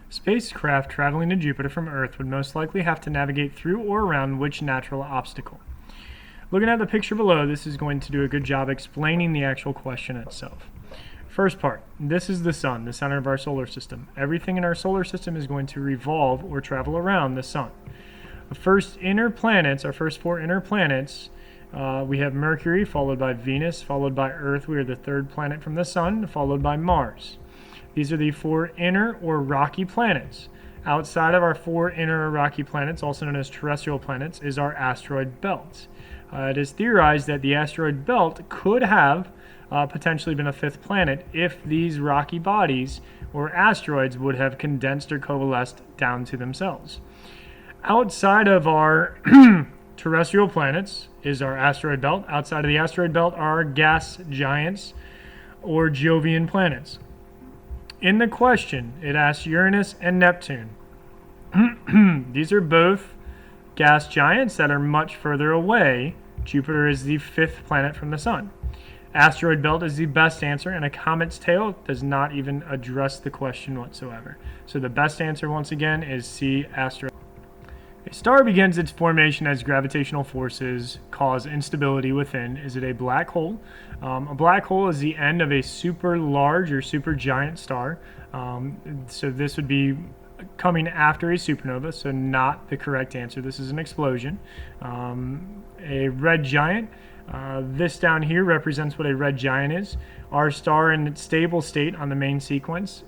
Spacecraft traveling to Jupiter from Earth would most likely have to navigate through or around which natural obstacle? Looking at the picture below, this is going to do a good job explaining the actual question itself. First part, this is the sun, the center of our solar system. Everything in our solar system is going to revolve or travel around the sun. The first inner planets, our first four inner planets, we have Mercury, followed by Venus, followed by Earth. We are the third planet from the sun, followed by Mars. These are the four inner or rocky planets. Outside of our four inner or rocky planets, also known as terrestrial planets, is our asteroid belt. It is theorized that the asteroid belt could have potentially been a fifth planet if these rocky bodies or asteroids would have condensed or coalesced down to themselves. Outside of our terrestrial planets is our asteroid belt. Outside of the asteroid belt are our gas giants or Jovian planets. In the question, it asks Uranus and Neptune. These are both gas giants that are much further away. Jupiter is the fifth planet from the sun. Asteroid belt is the best answer, and a comet's tail does not even address the question whatsoever. So the best answer, once again, is C, asteroid. A star begins its formation as gravitational forces cause instability within. Is it a black hole? A black hole is the end of a super large or super giant star. So this would be coming after a supernova, so not the correct answer. This is an explosion. A red giant. This down here represents what a red giant is. Our star in its stable state on the main sequence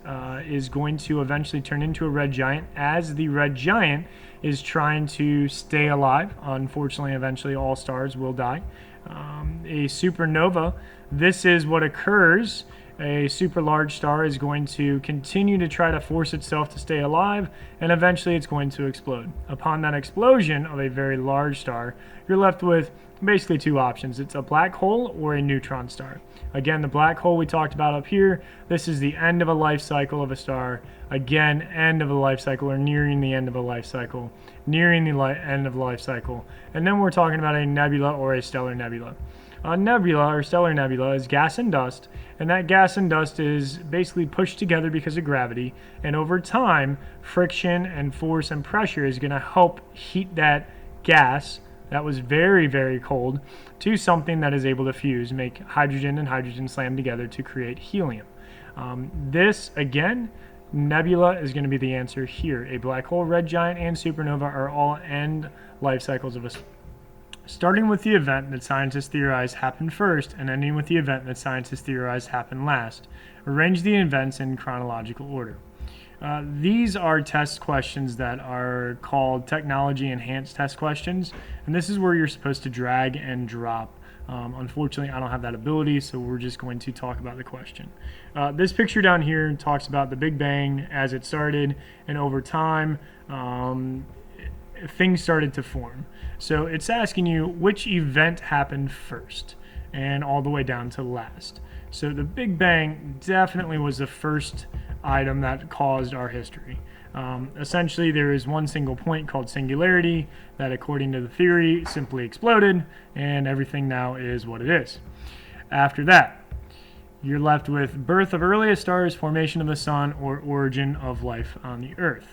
is going to eventually turn into a red giant as the red giant is trying to stay alive. Unfortunately, eventually all stars will die. A supernova, this is what occurs. A super large star is going to continue to try to force itself to stay alive, and eventually it's going to explode. Upon that explosion of a very large star, you're left with basically two options. It's a black hole or a neutron star. Again, the black hole we talked about up here, this is the end of a life cycle of a star. Again, end of a life cycle or nearing the end of a life cycle, nearing the end of a life cycle. And then we're talking about a nebula or a stellar nebula. A nebula or stellar nebula is gas and dust, and that gas and dust is basically pushed together because of gravity, and over time, friction and force and pressure is going to help heat that gas that was very, very cold to something that is able to fuse, make hydrogen and hydrogen slam together to create helium. This, again, nebula is going to be the answer here. A black hole, red giant, and supernova are all end life cycles of a star. Starting with the event that scientists theorize happened first and ending with the event that scientists theorize happened last. Arrange the events in chronological order. These are test questions that are called technology enhanced test questions, and this is where you're supposed to drag and drop. Unfortunately, I don't have that ability, so we're just going to talk about the question. This picture down here talks about the Big Bang as it started, and over time, things started to form. So it's asking you which event happened first and all the way down to last. So the Big Bang definitely was the first item that caused our history. Essentially, there is one single point called singularity that, according to the theory, simply exploded, and everything now is what it is. After that, you're left with birth of earliest stars, formation of the sun, or origin of life on the Earth.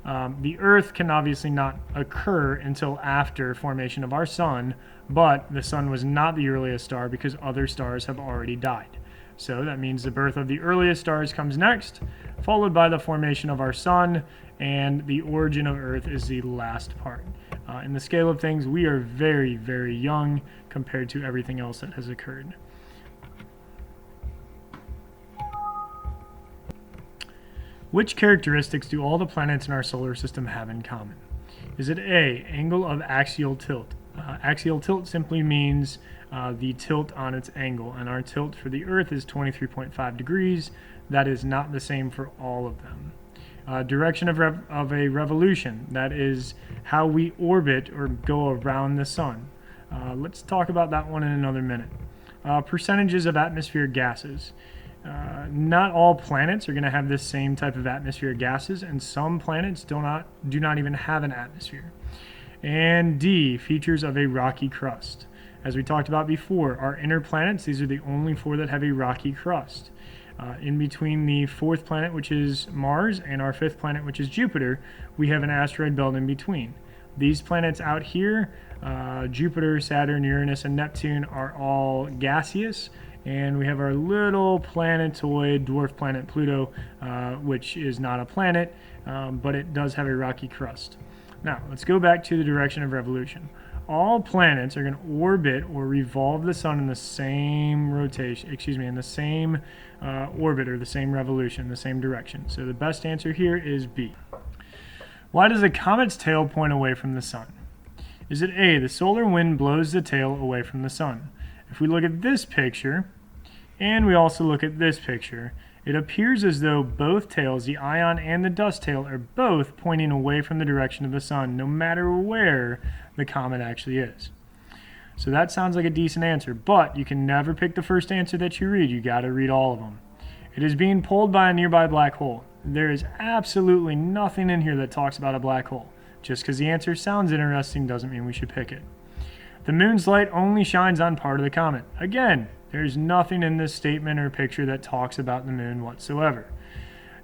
The Earth can obviously not occur until after formation of our sun, but the sun was not the earliest star because other stars have already died. So that means the birth of the earliest stars comes next, followed by the formation of our sun, and the origin of Earth is the last part. In the scale of things, we are very, very young compared to everything else that has occurred. Which characteristics do all the planets in our solar system have in common? Is it A, angle of axial tilt? Axial tilt simply means the tilt on its angle, and our tilt for the Earth is 23.5 degrees. That is not the same for all of them. Direction of a revolution, that is how we orbit or go around the sun. Let's talk about that one in another minute. Percentages of atmospheric gases. Not all planets are going to have this same type of atmospheric gases, and some planets do not even have an atmosphere. And D, features of a rocky crust. As we talked about before, our inner planets, these are the only four that have a rocky crust. In between the fourth planet, which is Mars, and our fifth planet, which is Jupiter, we have an asteroid belt in between. These planets out here, Jupiter, Saturn, Uranus, and Neptune, are all gaseous. And we have our little planetoid dwarf planet Pluto, which is not a planet, but it does have a rocky crust. Now, let's go back to the direction of revolution. All planets are going to orbit or revolve the sun in the same rotation, in the same orbit or the same revolution, the same direction. So the best answer here is B. Why does a comet's tail point away from the sun? Is it A, the solar wind blows the tail away from the sun? If we look at this picture, and we also look at this picture, it appears as though both tails, the ion and the dust tail, are both pointing away from the direction of the sun, no matter where the comet actually is. So that sounds like a decent answer, but you can never pick the first answer that you read. You got to read all of them. It is being pulled by a nearby black hole. There is absolutely nothing in here that talks about a black hole. Just because the answer sounds interesting doesn't mean we should pick it. The moon's light only shines on part of the comet. Again, there's nothing in this statement or picture that talks about the moon whatsoever.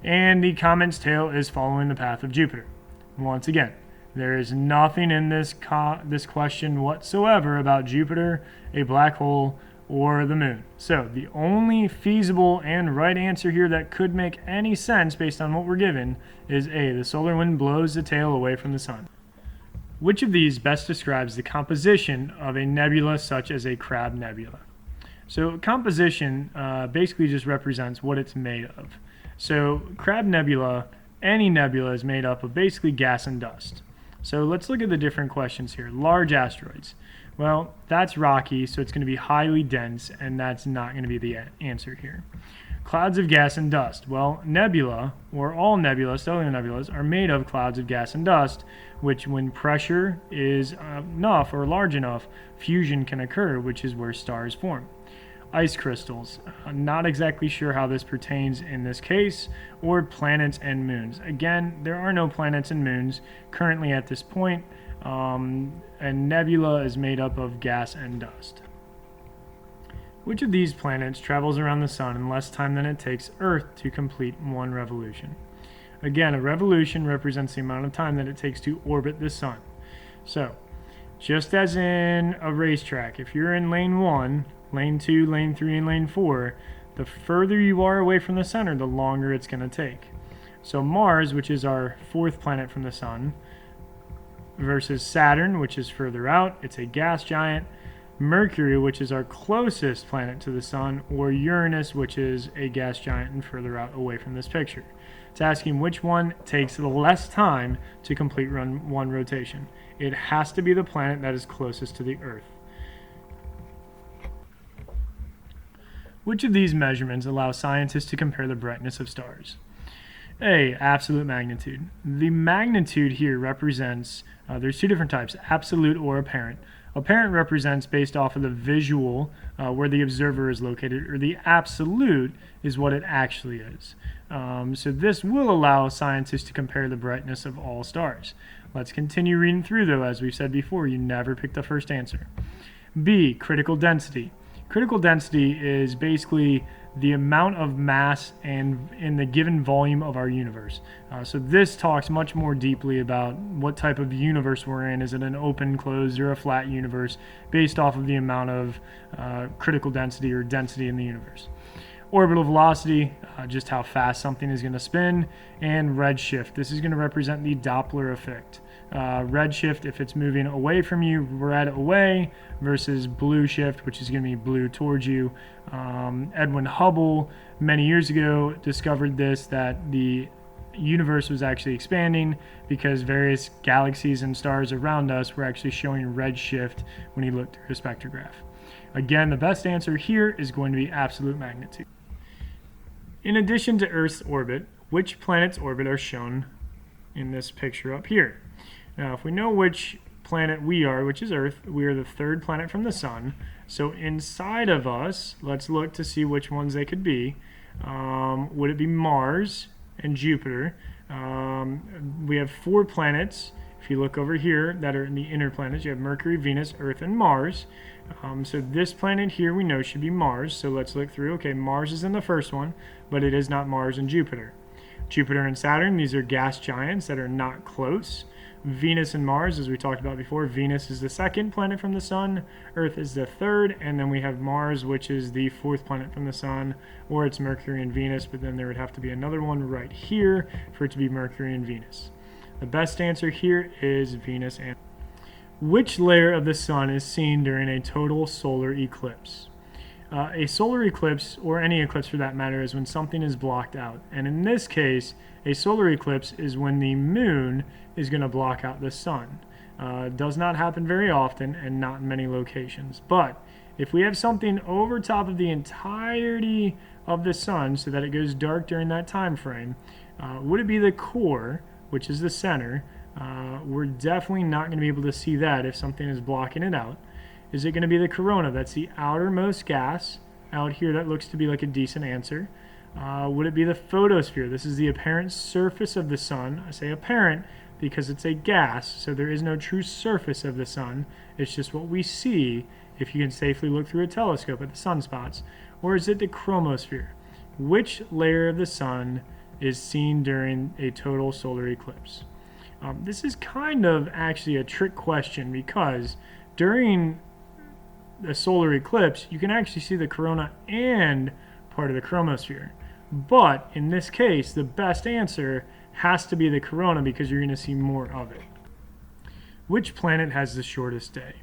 And the comet's tail is following the path of Jupiter. Once again, there is nothing in this question whatsoever about Jupiter, a black hole, or the moon. So the only feasible and right answer here that could make any sense based on what we're given is A, the solar wind blows the tail away from the sun. Which of these best describes the composition of a nebula such as a Crab nebula? So composition basically just represents what it's made of. So Crab nebula, any nebula, is made up of basically gas and dust. So let's look at the different questions here. Large asteroids. Well, that's rocky, so it's going to be highly dense, and that's not going to be the answer here. Clouds of gas and dust. Well, nebula, or all nebula, stellar nebulas, are made of clouds of gas and dust, which when pressure is enough or large enough, fusion can occur, which is where stars form. Ice crystals. I'm not exactly sure how this pertains in this case, or planets and moons. Again, there are no planets and moons currently at this point. And nebula is made up of gas and dust. Which of these planets travels around the sun in less time than it takes Earth to complete one revolution? Again, a revolution represents the amount of time that it takes to orbit the sun. So, just as in a racetrack, if you're in lane 1, lane 2, lane 3, and lane 4, the further you are away from the center, the longer it's going to take. So Mars, which is our fourth planet from the sun, versus Saturn, which is further out, it's a gas giant, Mercury, which is our closest planet to the sun, or Uranus, which is a gas giant and further out away from this picture. It's asking which one takes the less time to complete one rotation. It has to be the planet that is closest to the Earth. Which of these measurements allow scientists to compare the brightness of stars? A, absolute magnitude. The magnitude here represents, there's two different types, absolute or apparent. Apparent represents based off of the visual, where the observer is located, or the absolute is what it actually is. So this will allow scientists to compare the brightness of all stars. Let's continue reading through though. As we've said before, you never pick the first answer. B, critical density. Critical density is basically the amount of mass and in the given volume of our universe. So this talks much more deeply about what type of universe we're in. Is it an open, closed, or a flat universe based off of the amount of critical density or density in the universe. Orbital velocity, just how fast something is going to spin, and redshift. This is going to represent the Doppler effect. Redshift, if it's moving away from you, red away, versus blue shift, which is going to be blue towards you. Edwin Hubble, many years ago, discovered this, that the universe was actually expanding because various galaxies and stars around us were actually showing redshift when he looked through a spectrograph. Again, the best answer here is going to be absolute magnitude. In addition to Earth's orbit, which planet's orbit are shown in this picture up here? Now, if we know which planet we are, which is Earth, we are the third planet from the sun. So inside of us, let's look to see which ones they could be. Would it be Mars and Jupiter? We have 4 planets, If you look over here that are in the inner planets, you have Mercury, Venus, Earth, and Mars. So this planet here we know should be Mars. So let's look through. Okay, Mars is in the first one, but it is not Mars and Jupiter. Jupiter and Saturn, these are gas giants that are not close. Venus and Mars, as we talked about before, Venus is the second planet from the Sun, Earth is the third, and then we have Mars, which is the fourth planet from the Sun, or it's Mercury and Venus, but then there would have to be another one right here for it to be Mercury and Venus. The best answer here is Venus. And which layer of the Sun is seen during a total solar eclipse? A solar eclipse, or any eclipse for that matter, is when something is blocked out. And in this case, a solar eclipse is when the moon is going to block out the sun. Does not happen very often and not in many locations. But if we have something over top of the entirety of the sun so that it goes dark during that time frame, would it be the core, which is the center? We're definitely not going to be able to see that if something is blocking it out. Is it going to be the corona? That's the outermost gas out here. That looks to be like a decent answer. Would it be the photosphere? This is the apparent surface of the sun. I say apparent because it's a gas, so there is no true surface of the sun. It's just what we see if you can safely look through a telescope at the sunspots. Or is it the chromosphere? Which layer of the sun is seen during a total solar eclipse? This is kind of actually a trick question because during a solar eclipse, you can actually see the corona and part of the chromosphere. But in this case, the best answer has to be the corona because you're going to see more of it. Which planet has the shortest day?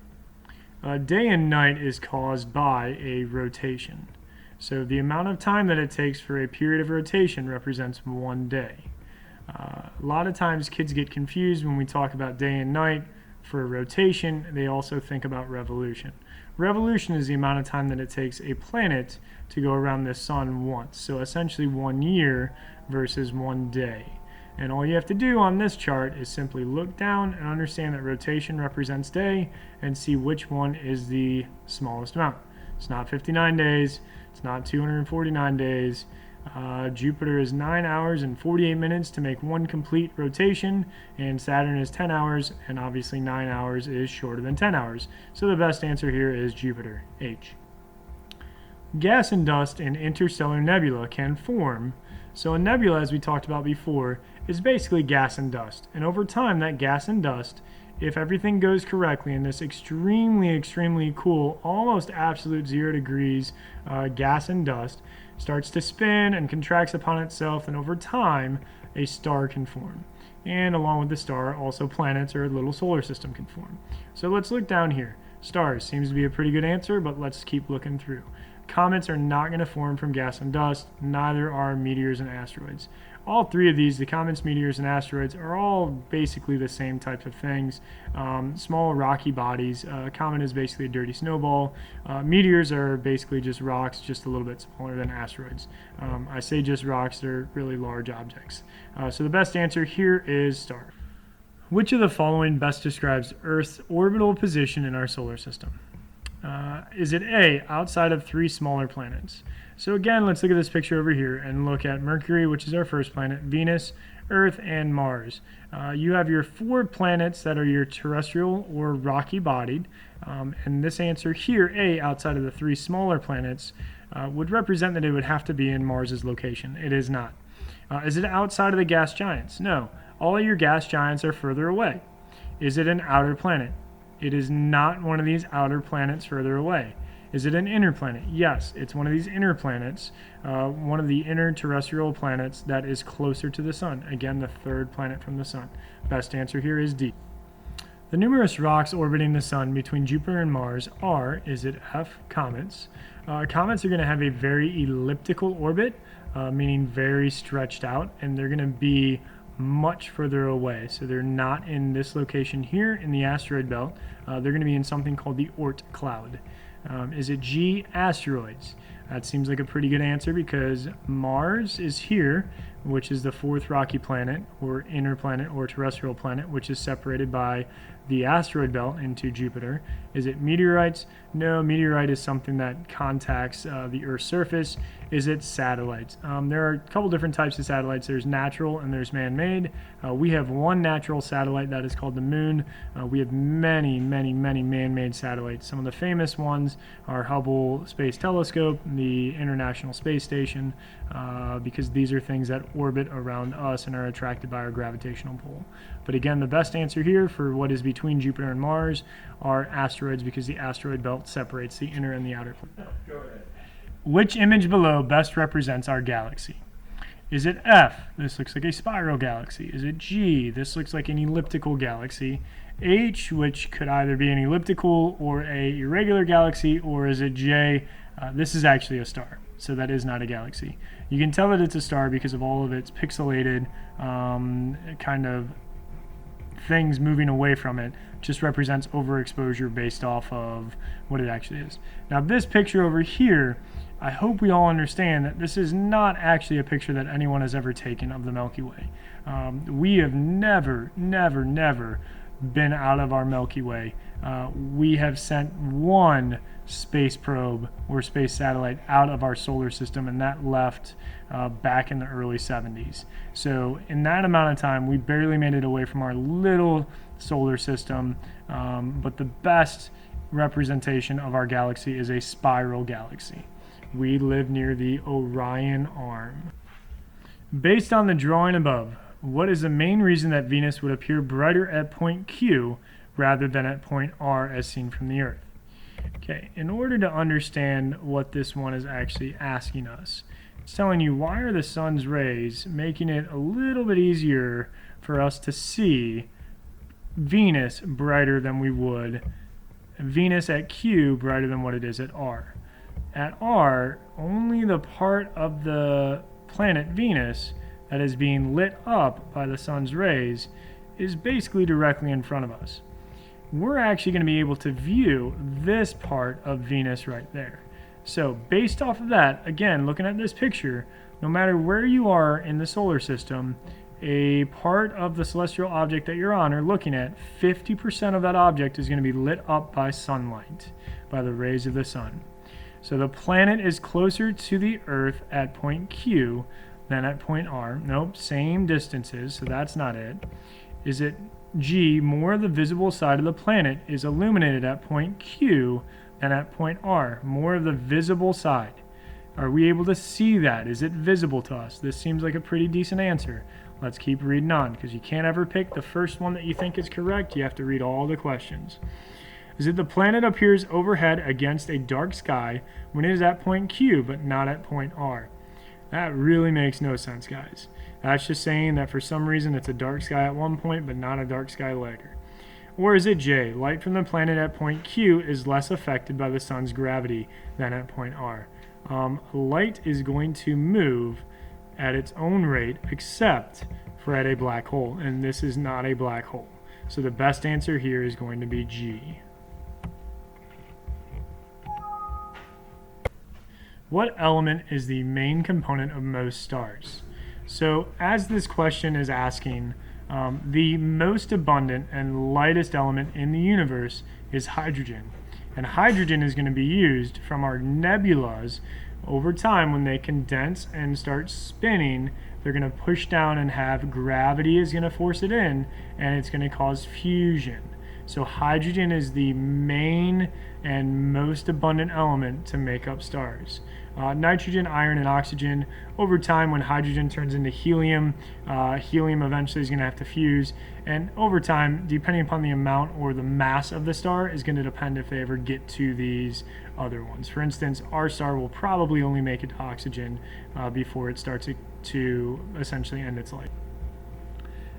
Day and night is caused by a rotation. So the amount of time that it takes for a period of rotation represents 1 day. A lot of times kids get confused when we talk about day and night. For a rotation, they also think about revolution. Revolution is the amount of time that it takes a planet to go around the sun once. So essentially 1 year versus 1 day. And all you have to do on this chart is simply look down and understand that rotation represents day and see which one is the smallest amount. It's not 59 days. It's not 249 days. Jupiter is 9 hours and 48 minutes to make one complete rotation, and Saturn is 10 hours, and obviously 9 hours is shorter than 10 hours. So the best answer here is Jupiter, H. Gas and dust in interstellar nebula can form. So a nebula, as we talked about before, is basically gas and dust. And over time, that gas and dust, if everything goes correctly in this extremely cool, almost absolute 0 degrees gas and dust, starts to spin and contracts upon itself, and over time, a star can form. And along with the star, also planets or a little solar system can form. So let's look down here. Stars seems to be a pretty good answer, but let's keep looking through. Comets are not going to form from gas and dust, neither are meteors and asteroids. All three of these, the comets, meteors, and asteroids, are all basically the same types of things. Small rocky bodies. A comet is basically a dirty snowball. Meteors are basically just rocks, just a little bit smaller than asteroids. I say just rocks, they're really large objects. So the best answer here is star. Which of the following best describes Earth's orbital position in our solar system? Is it A, outside of 3 smaller planets? So again, let's look at this picture over here and look at Mercury, which is our first planet, Venus, Earth, and Mars. You have your 4 planets that are your terrestrial or rocky bodied, and this answer here, A, outside of the 3 smaller planets, would represent that it would have to be in Mars's location. It is not. Is it outside of the gas giants? No. All of your gas giants are further away. Is it an outer planet? It is not one of these outer planets further away. Is it an inner planet? Yes, it's one of these inner planets, one of the inner terrestrial planets that is closer to the sun. Again, the 3rd planet from the sun. Best answer here is D. The numerous rocks orbiting the sun between Jupiter and Mars are, is it F, comets? Comets are going to have a very elliptical orbit, meaning very stretched out, and they're going to be much further away. So they're not in this location here in the asteroid belt. They're going to be in something called the Oort cloud. Is it G, asteroids? That seems like a pretty good answer because Mars is here, which is the fourth rocky planet or inner planet or terrestrial planet, which is separated by the asteroid belt into Jupiter? Is it meteorites? No, meteorite is something that contacts the Earth's surface. Is it satellites? There are a couple different types of satellites. There's natural and there's man-made. We have one natural satellite that is called the Moon. We have many man-made satellites. Some of the famous ones are Hubble Space Telescope, the International Space Station, because these are things that orbit around us and are attracted by our gravitational pull. But again, the best answer here for what is between Jupiter and Mars are asteroids, because the asteroid belt separates the inner and the outer. Go ahead. Which image below best represents our galaxy? Is it F? This looks like a spiral galaxy. Is it G? This looks like an elliptical galaxy. H, which could either be an elliptical or a irregular galaxy, or is it J? This is actually a star, so that is not a galaxy. You can tell that it's a star because of all of its pixelated kind of things moving away from it. Just represents overexposure based off of what it actually is. Now this picture over here, I hope we all understand that this is not actually a picture that anyone has ever taken of the Milky Way. We have never been out of our Milky Way. We have sent one space probe or space satellite out of our solar system, and that left back in the early 70s. So in that amount of time, we barely made it away from our little solar system, but the best representation of our galaxy is a spiral galaxy. We live near the Orion Arm. Based on the drawing above, what is the main reason that Venus would appear brighter at point Q rather than at point R as seen from the Earth? Okay, in order to understand what this one is actually asking us, it's telling you why are the sun's rays making it a little bit easier for us to see Venus brighter than we would Venus at Q brighter than what it is at R. At R, only the part of the planet Venus that is being lit up by the sun's rays is basically directly in front of us. We're actually going to be able to view this part of Venus right there. So based off of that, again, looking at this picture, no matter where you are in the solar system, a part of the celestial object that you're on or looking at, 50% of that object is going to be lit up by sunlight, by the rays of the sun. So the planet is closer to the Earth at point Q than at point R. Nope, same distances, so that's not it. Is it G, more of the visible side of the planet is illuminated at point Q than at point R? More of the visible side. Are we able to see that? Is it visible to us? This seems like a pretty decent answer. Let's keep reading on, because you can't ever pick the first one that you think is correct. You have to read all the questions. Is it the planet appears overhead against a dark sky when it is at point Q but not at point R? That really makes no sense, guys. That's just saying that for some reason it's a dark sky at one point but not a dark sky later. Or is it J, light from the planet at point Q is less affected by the sun's gravity than at point R? Light is going to move at its own rate except for at a black hole, and this is not a black hole. So the best answer here is going to be G. What element is the main component of most stars? So as this question is asking, the most abundant and lightest element in the universe is hydrogen. And hydrogen is going to be used from our nebulas over time. When they condense and start spinning, they're going to push down and have gravity is going to force it in, and it's going to cause fusion. So hydrogen is the main and most abundant element to make up stars. Nitrogen, iron, and oxygen, over time when hydrogen turns into helium, helium eventually is going to have to fuse, and over time, depending upon the amount or the mass of the star, is going to depend if they ever get to these other ones. For instance, our star will probably only make it to oxygen before it starts to essentially end its life.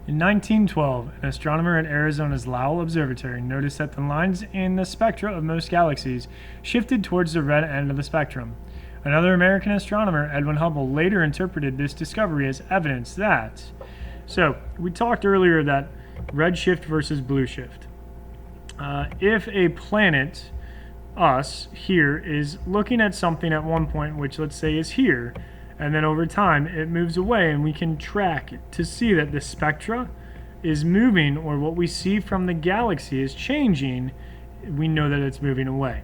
In 1912, an astronomer at Arizona's Lowell Observatory noticed that the lines in the spectra of most galaxies shifted towards the red end of the spectrum. Another American astronomer, Edwin Hubble, later interpreted this discovery as evidence that... So, we talked earlier that red shift versus blue shift. If a planet, us, here, is looking at something at one point, which let's say is here, And then over time, it moves away, and we can track to see that the spectra is moving, or what we see from the galaxy is changing. We know that it's moving away.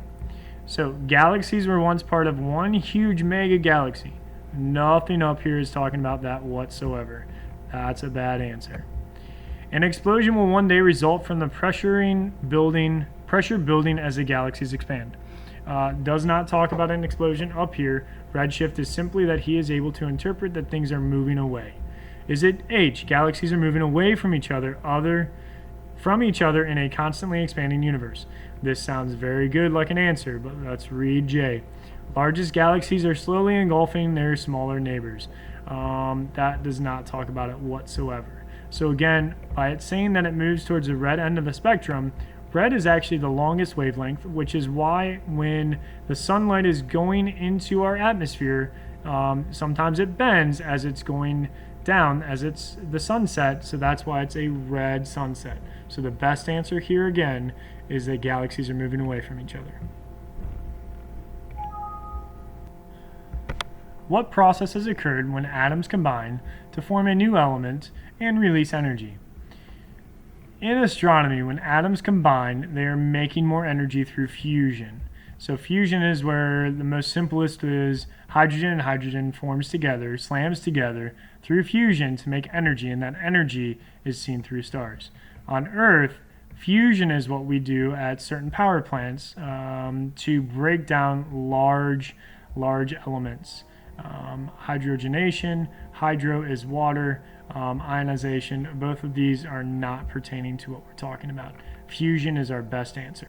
So galaxies were once part of one huge mega galaxy. Nothing up here is talking about that whatsoever. That's a bad answer. An explosion will one day result from the pressure building as the galaxies expand. Does not talk about an explosion up here. Redshift is simply that he is able to interpret that things are moving away. Is it H? Galaxies are moving away from each other in a constantly expanding universe. This sounds very good like an answer, but let's read J. Largest galaxies are slowly engulfing their smaller neighbors. That does not talk about it whatsoever. So again, by it saying that it moves towards the red end of the spectrum, red is actually the longest wavelength, which is why when the sunlight is going into our atmosphere, sometimes it bends as it's going down as it's the sunset, so that's why it's a red sunset. So the best answer here again is that galaxies are moving away from each other. What process has occurred when atoms combine to form a new element and release energy? In astronomy, when atoms combine, they are making more energy through fusion. So fusion is where the most simplest is hydrogen and hydrogen slams together through fusion to make energy, and that energy is seen through stars. On Earth, fusion is what we do at certain power plants to break down large elements. Hydrogenation, hydro is water, ionization, both of these are not pertaining to what we're talking about. Fusion is our best answer.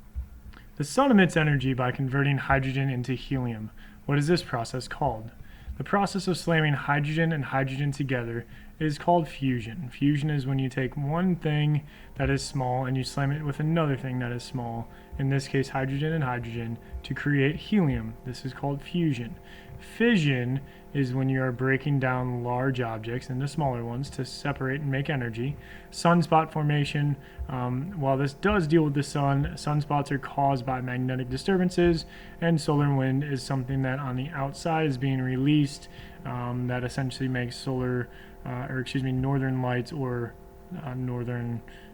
The sun emits energy by converting hydrogen into helium. What is this process called? The process of slamming hydrogen and hydrogen together is called fusion. Fusion is when you take one thing that is small and you slam it with another thing that is small, in this case hydrogen and hydrogen, to create helium. This is called fusion. Fission is when you are breaking down large objects into smaller ones to separate and make energy. Sunspot formation, while this does deal with the sun, sunspots are caused by magnetic disturbances, and solar wind is something that on the outside is being released that essentially makes northern lights or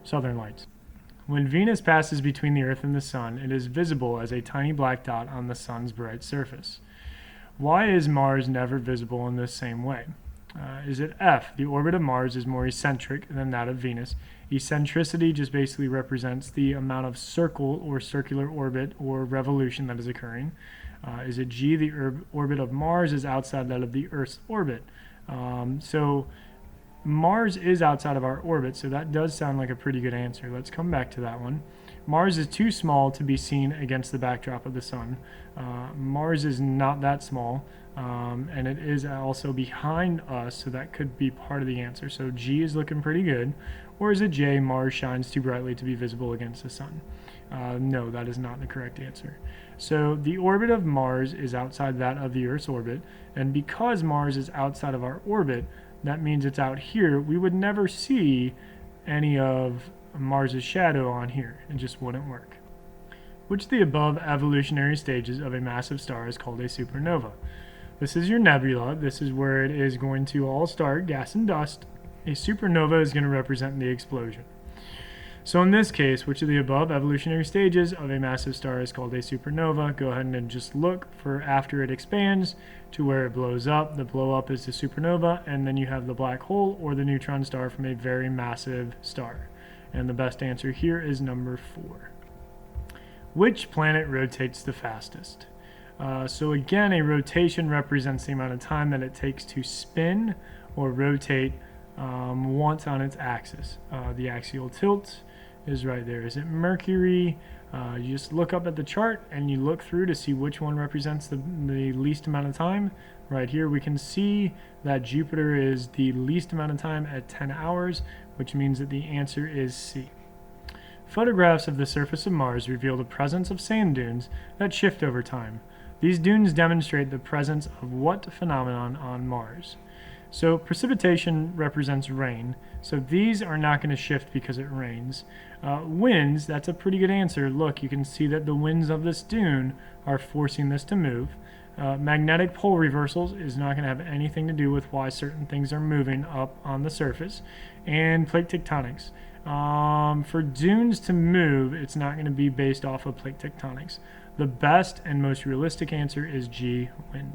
southern lights. When Venus passes between the Earth and the Sun, it is visible as a tiny black dot on the Sun's bright surface. Why is Mars never visible in this same way? Is it F? The orbit of Mars is more eccentric than that of Venus. Eccentricity just basically represents the amount of circle or circular orbit or revolution that is occurring. Is it G? The orbit of Mars is outside that of the Earth's orbit. So Mars is outside of our orbit, so that does sound like a pretty good answer. Let's come back to that one. Mars is too small to be seen against the backdrop of the sun. Mars is not that small, and it is also behind us, so that could be part of the answer. So G is looking pretty good. Or is it J, Mars shines too brightly to be visible against the sun? No, that is not the correct answer. So the orbit of Mars is outside that of the Earth's orbit, and because Mars is outside of our orbit, that means it's out here. We would never see any of Mars's shadow on here. It just wouldn't work. Which of the above evolutionary stages of a massive star is called a supernova? This is your nebula. This is where it is going to all start, gas and dust. A supernova is going to represent the explosion. So in this case, which of the above evolutionary stages of a massive star is called a supernova? Go ahead and just look for after it expands to where it blows up. The blow up is the supernova, and then you have the black hole or the neutron star from a very massive star. And the best answer here is number 4. Which planet rotates the fastest? So again, a rotation represents the amount of time that it takes to spin or rotate once on its axis. The axial tilt is right there. Is it Mercury? You just look up at the chart and you look through to see which one represents the least amount of time. Right here we can see that Jupiter is the least amount of time at 10 hours, which means that the answer is C. Photographs of the surface of Mars reveal the presence of sand dunes that shift over time. These dunes demonstrate the presence of what phenomenon on Mars? So precipitation represents rain, so these are not going to shift because it rains. Winds, that's a pretty good answer. Look, you can see that the winds of this dune are forcing this to move. Magnetic pole reversals is not going to have anything to do with why certain things are moving up on the surface. And plate tectonics. For dunes to move, it's not going to be based off of plate tectonics. The best and most realistic answer is G, wind.